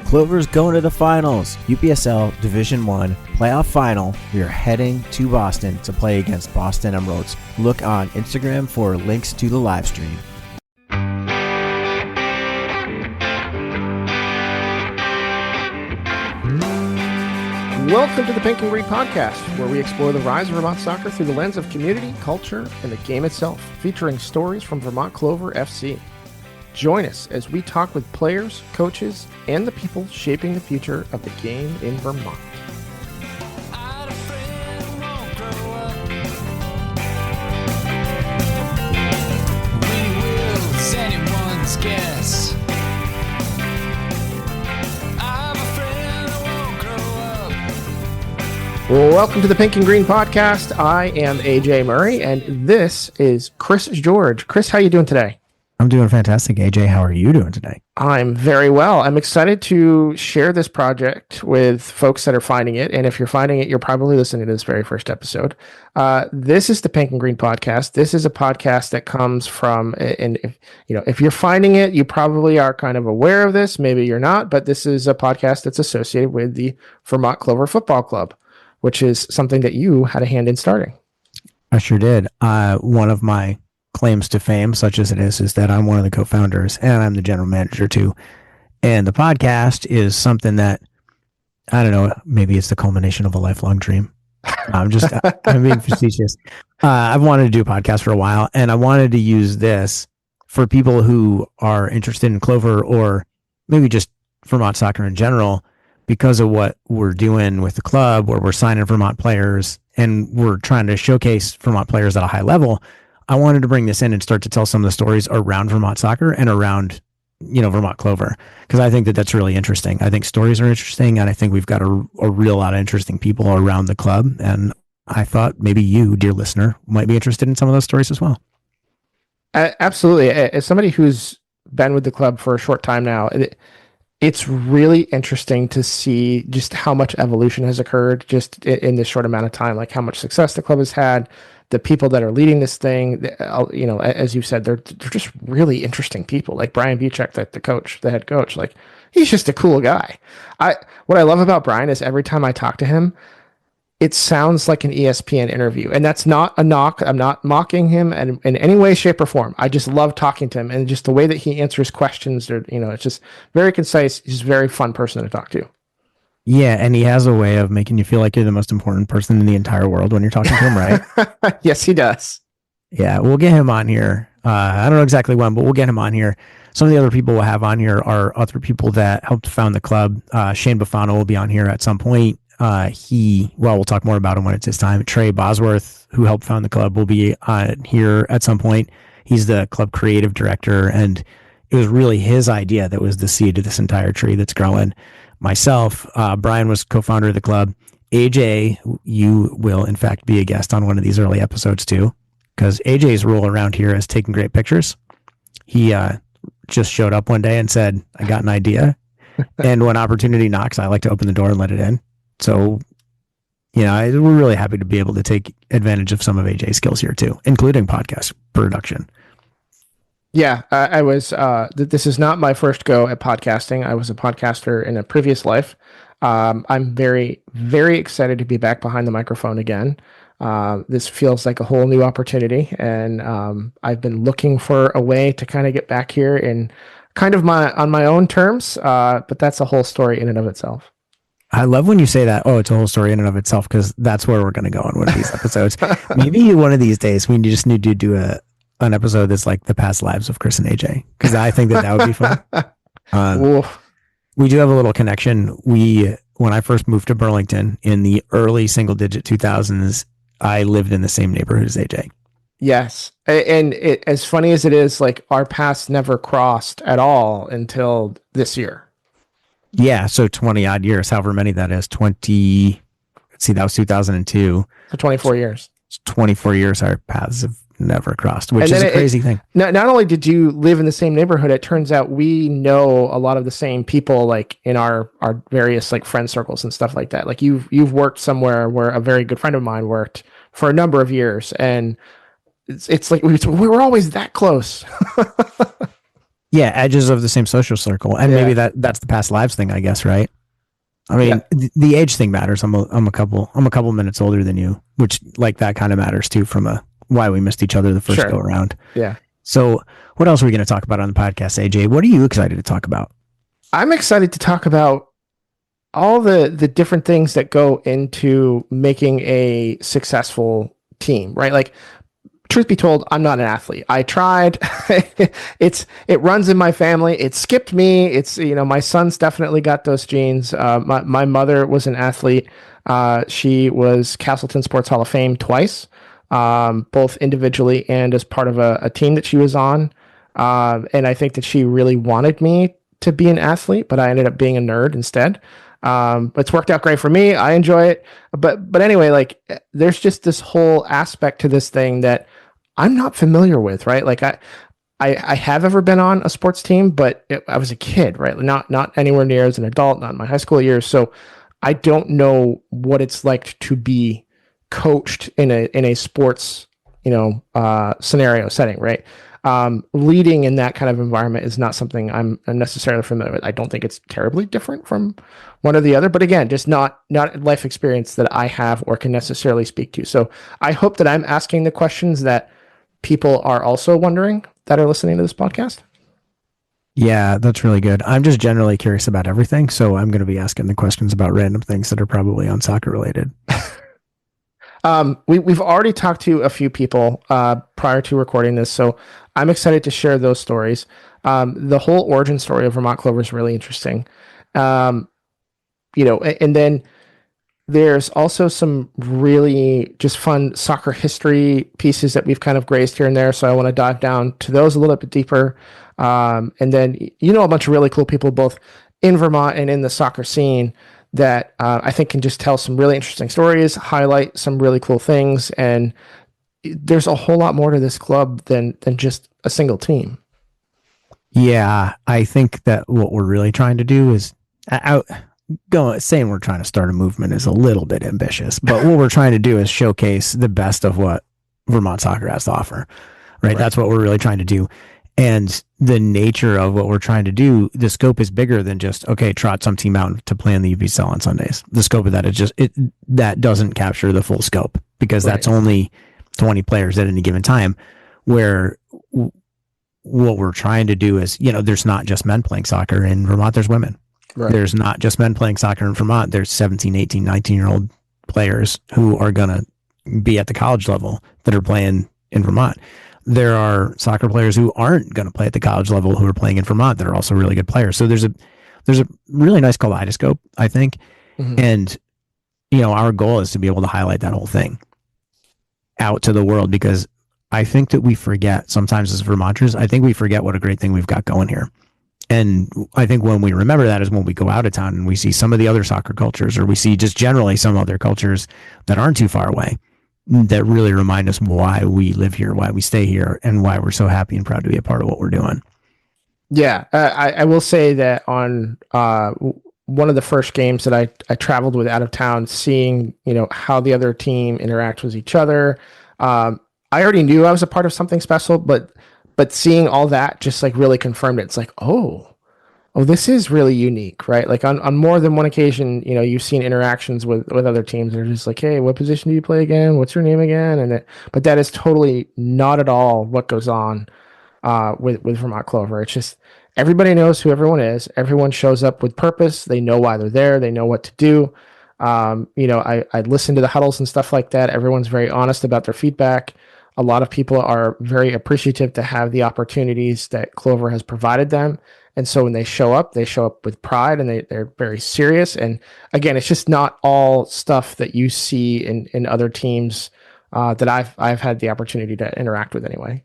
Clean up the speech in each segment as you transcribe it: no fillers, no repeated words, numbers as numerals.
Clover's going to the finals. UPSL Division 1 playoff final. We are heading to Boston to play against Boston Emeralds. Look on Instagram for links to the live stream. Welcome to the Pink and Green Podcast, where we explore the rise of Vermont soccer through the lens of community, culture, and the game itself, featuring stories from Vermont Clover FC. Join us as we talk with players, coaches, and the people shaping the future of the game in Vermont. Welcome to the Pink and Green Podcast. I am AJ Murray, and this is Chris George. Chris, how are you doing today? I'm doing fantastic. AJ, how are you doing today? I'm very well. I'm excited to share this project with folks that are finding it. And if you're finding it, you're probably listening to this very first episode. This is the Pink and Green Podcast. This is a podcast that comes from, and if you're finding it, you probably are kind of aware of this. Maybe you're not, but this is a podcast that's associated with the Vermont Clover Football Club, which is something that you had a hand in starting. I sure did. One of my claims to fame, such as it is that I'm one of the co-founders and I'm the general manager too. And the podcast is something that, I don't know, maybe it's the culmination of a lifelong dream. I'm being facetious. I've wanted to do a podcast for a while, and I wanted to use this for people who are interested in Clover or maybe just Vermont soccer in general, because of what we're doing with the club, where we're signing Vermont players and we're trying to showcase Vermont players at a high level. I wanted to bring this in and start to tell some of the stories around Vermont soccer and around, Vermont Clover, because I think that that's really interesting. I think stories are interesting, and I think we've got a real lot of interesting people around the club. And I thought maybe you, dear listener, might be interested in some of those stories as well. Absolutely. As somebody who's been with the club for a short time now, it's really interesting to see just how much evolution has occurred just in this short amount of time, like how much success the club has had, the people that are leading this thing, as you said, they're just really interesting people. Like Brian Buchek, the head coach, like he's just a cool guy. What I love about Brian is every time I talk to him, it sounds like an ESPN interview, and that's not a knock. I'm not mocking him in any way, shape, or form. I just love talking to him, and just the way that he answers questions, it's just very concise. He's a very fun person to talk to. Yeah, and he has a way of making you feel like you're the most important person in the entire world when you're talking to him, right? Yes, he does. Yeah, we'll get him on here. I don't know exactly when, but we'll get him on here. Some of the other people we'll have on here are other people that helped found the club. Shane Buffano will be on here at some point. We'll talk more about him when it's his time. Trey Bosworth, who helped found the club, will be on here at some point. He's the club creative director, and it was really his idea that was the seed of this entire tree that's growing. Myself, Brian was co-founder of the club. AJ, you will in fact be a guest on one of these early episodes too, because AJ's role around here is taking great pictures. He just showed up one day and said, I got an idea. And when opportunity knocks, I like to open the door and let it in. So, we're really happy to be able to take advantage of some of AJ's skills here too, including podcast production. Yeah, I was, this is not my first go at podcasting. I was a podcaster in a previous life. I'm very, very excited to be back behind the microphone again. This feels like a whole new opportunity, and I've been looking for a way to kind of get back here in kind of on my own terms, but that's a whole story in and of itself. I love when you say that. Oh, it's a whole story in and of itself, because that's where we're going to go on one of these episodes. Maybe one of these days we just need to do an episode that's like the past lives of Chris and AJ, because I think that would be fun. We do have a little connection. When I first moved to Burlington in the early single-digit 2000s, I lived in the same neighborhood as AJ. Yes, and as funny as it is, like our paths never crossed at all until this year. Yeah, so 20 odd years, however many that is. That was 2002. For 24 years. 24 years, our paths have never crossed, which is a crazy thing. Not only did you live in the same neighborhood, it turns out we know a lot of the same people, like in our various like friend circles and stuff like that. Like you've worked somewhere where a very good friend of mine worked for a number of years, and it's like we were always that close. Yeah, edges of the same social circle, and maybe Yeah. that's the past lives thing, I guess, right? I Yeah. mean, the age thing matters. I'm a couple minutes older than you, which like that kind of matters too from a why we missed each other the first go Sure. around. Yeah. So, what else are we going to talk about on the podcast, AJ? What are you excited to talk about? I'm excited to talk about all the different things that go into making a successful team, right? Like, truth be told, I'm not an athlete. I tried. It runs in my family. It skipped me. My son's definitely got those genes. My mother was an athlete. She was Castleton Sports Hall of Fame twice, both individually and as part of a team that she was on. And I think that she really wanted me to be an athlete, but I ended up being a nerd instead. But it's worked out great for me. I enjoy it. But anyway, like there's just this whole aspect to this thing that I'm not familiar with, right? Like I have ever been on a sports team, but I was a kid, right? Not anywhere near as an adult, not in my high school years. So I don't know what it's like to be coached in a sports, scenario setting, right? Leading in that kind of environment is not something I'm necessarily familiar with. I don't think it's terribly different from one or the other, but again, just not life experience that I have or can necessarily speak to. So I hope that I'm asking the questions that people are also wondering that are listening to this podcast. Yeah, that's really good. I'm just generally curious about everything, so I'm going to be asking the questions about random things that are probably on soccer related. We've already talked to a few people prior to recording this, so I'm excited to share those stories. The whole origin story of Vermont Clover is really interesting. Um, and then there's also some really just fun soccer history pieces that we've kind of grazed here and there. So I want to dive down to those a little bit deeper. And then, a bunch of really cool people, both in Vermont and in the soccer scene that I think can just tell some really interesting stories, highlight some really cool things. And there's a whole lot more to this club than just a single team. Yeah, I think that what we're really trying to do is saying we're trying to start a movement is a little bit ambitious, but what we're trying to do is showcase the best of what Vermont soccer has to offer. Right? That's what we're really trying to do. And the nature of what we're trying to do, the scope is bigger than just, okay, trot some team out to play in the UVSL on Sundays. The scope of that is that doesn't capture the full scope because that's only 20 players at any given time. Where what we're trying to do is, there's not just men playing soccer in Vermont, there's women. Right. There's not just men playing soccer in Vermont. There's 17, 18, 19-year-old players who are going to be at the college level that are playing in Vermont. There are soccer players who aren't going to play at the college level who are playing in Vermont that are also really good players. So there's a really nice kaleidoscope, I think. Mm-hmm. And, our goal is to be able to highlight that whole thing out to the world because I think that we forget sometimes as Vermonters, I think we forget what a great thing we've got going here. And I think when we remember that is when we go out of town and we see some of the other soccer cultures or we see just generally some other cultures that aren't too far away that really remind us why we live here, why we stay here, and why we're so happy and proud to be a part of what we're doing. Yeah, I will say that on one of the first games that I traveled with out of town, seeing, how the other team interacts with each other. I already knew I was a part of something special, but seeing all that just like really confirmed it. It's like, oh, this is really unique, right? Like on more than one occasion, you've seen interactions with other teams. They're just like, hey, what position do you play again? What's your name again? But that is totally not at all what goes on with Vermont Clover. It's just everybody knows who everyone is. Everyone shows up with purpose. They know why they're there. They know what to do. I listen to the huddles and stuff like that. Everyone's very honest about their feedback. A lot of people are very appreciative to have the opportunities that Clover has provided them. And so when they show up with pride and they're very serious. And again, it's just not all stuff that you see in other teams that I've had the opportunity to interact with anyway.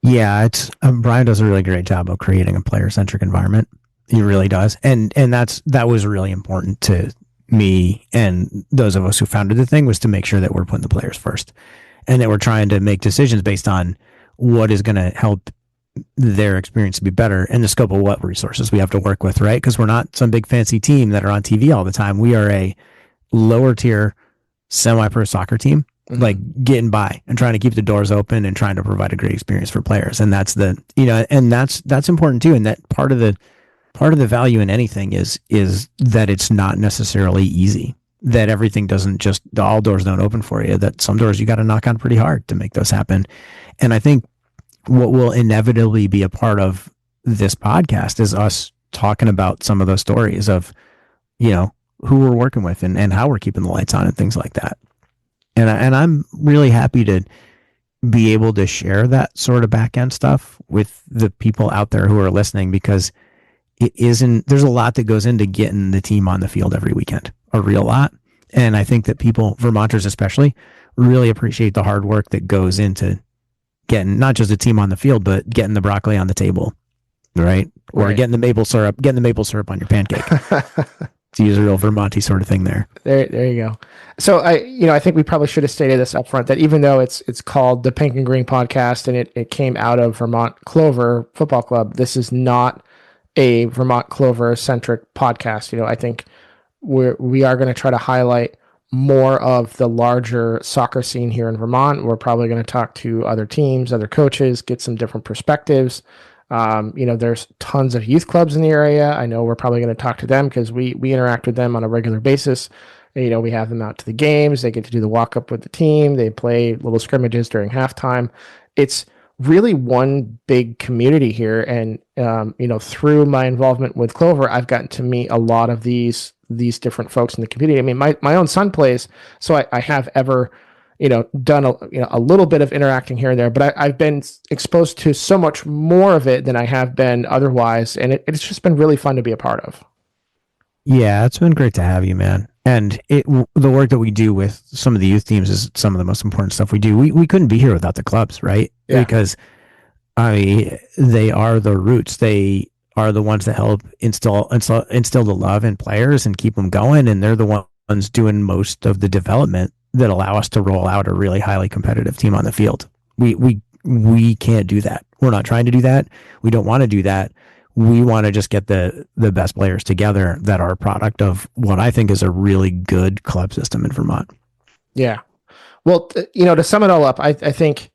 Yeah, it's Brian does a really great job of creating a player-centric environment. He really does. And that was really important to me and those of us who founded the thing was to make sure that we're putting the players first. And that we're trying to make decisions based on what is going to help their experience to be better and the scope of what resources we have to work with, right? Because we're not some big fancy team that are on TV all the time. We are a lower tier semi-pro soccer team like getting by and trying to keep the doors open and trying to provide a great experience for players. And that's that's important too. And that part of the value in anything is that it's not necessarily easy, that everything doesn't just, all doors don't open for you, that some doors you got to knock on pretty hard to make those happen. And I think what will inevitably be a part of this podcast is us talking about some of those stories of, who we're working with and how we're keeping the lights on and things like that. And I'm really happy to be able to share that sort of back end stuff with the people out there who are listening, because there's a lot that goes into getting the team on the field every weekend, a real lot. And I think that people, Vermonters especially, really appreciate the hard work that goes into getting not just a team on the field, but getting the broccoli on the table, right? Or getting the maple syrup on your pancake. To use a real Vermonty sort of thing there. There you go. So I think we probably should have stated this up front, that even though it's called the Pink and Green Podcast and it came out of Vermont Clover Football Club, this is not a Vermont Clover centric podcast. I think we are going to try to highlight more of the larger soccer scene here in Vermont. We're probably going to talk to other teams, other coaches, get some different perspectives. There's tons of youth clubs in the area. I know we're probably going to talk to them because we interact with them on a regular basis. We have them out to the games. They get to do the walk up with the team. They play little scrimmages during halftime. It's really one big community here. And, through my involvement with Clover, I've gotten to meet a lot of these different folks in the community. I mean, my own son plays, so I have ever done a little bit of interacting here and there, but I've been exposed to so much more of it than I have been otherwise. And it's just been really fun to be a part of. Yeah, it's been great to have you, man. And the work that we do with some of the youth teams is some of the most important stuff we do. We couldn't be here without the clubs, right? Yeah. Because they are the roots. They are the ones that help instill the love in players and keep them going. And they're the ones doing most of the development that allow us to roll out a really highly competitive team on the field. We can't do that. We're not trying to do that. We don't want to do that. We want to just get the best players together that are a product of what I think is a really good club system in Vermont. Yeah. Well, to sum it all up, I think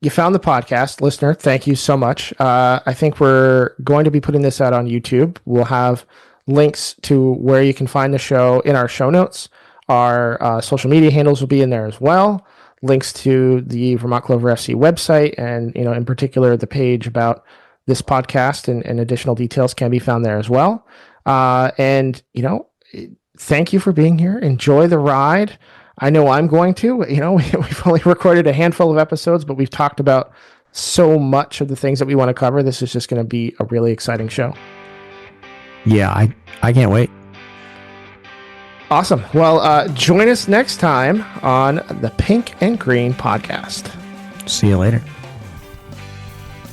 you found the podcast. Listener, thank you so much. I think we're going to be putting this out on YouTube. We'll have links to where you can find the show in our show notes. Our social media handles will be in there as well. Links to the Vermont Clover FC website, and in particular the page about this podcast and additional details can be found there as well. And thank you for being here. Enjoy the ride. I know I'm going to. We've only recorded a handful of episodes, but we've talked about so much of the things that we want to cover. This is just going to be a really exciting show. Yeah, I can't wait. Awesome. Well, join us next time on the Pink and Green Podcast. See you later.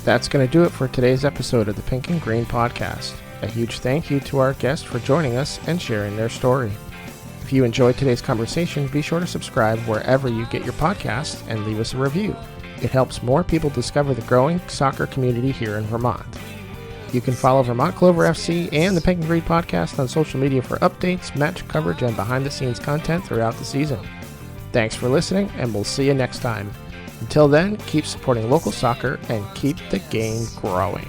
That's going to do it for today's episode of the Pink and Green Podcast. A huge thank you to our guests for joining us and sharing their story. If you enjoyed today's conversation, be sure to subscribe wherever you get your podcasts and leave us a review. It helps more people discover the growing soccer community here in Vermont. You can follow Vermont Clover FC and the Pink and Green Podcast on social media for updates, match coverage, and behind-the-scenes content throughout the season. Thanks for listening, and we'll see you next time. Until then, keep supporting local soccer and keep the game growing.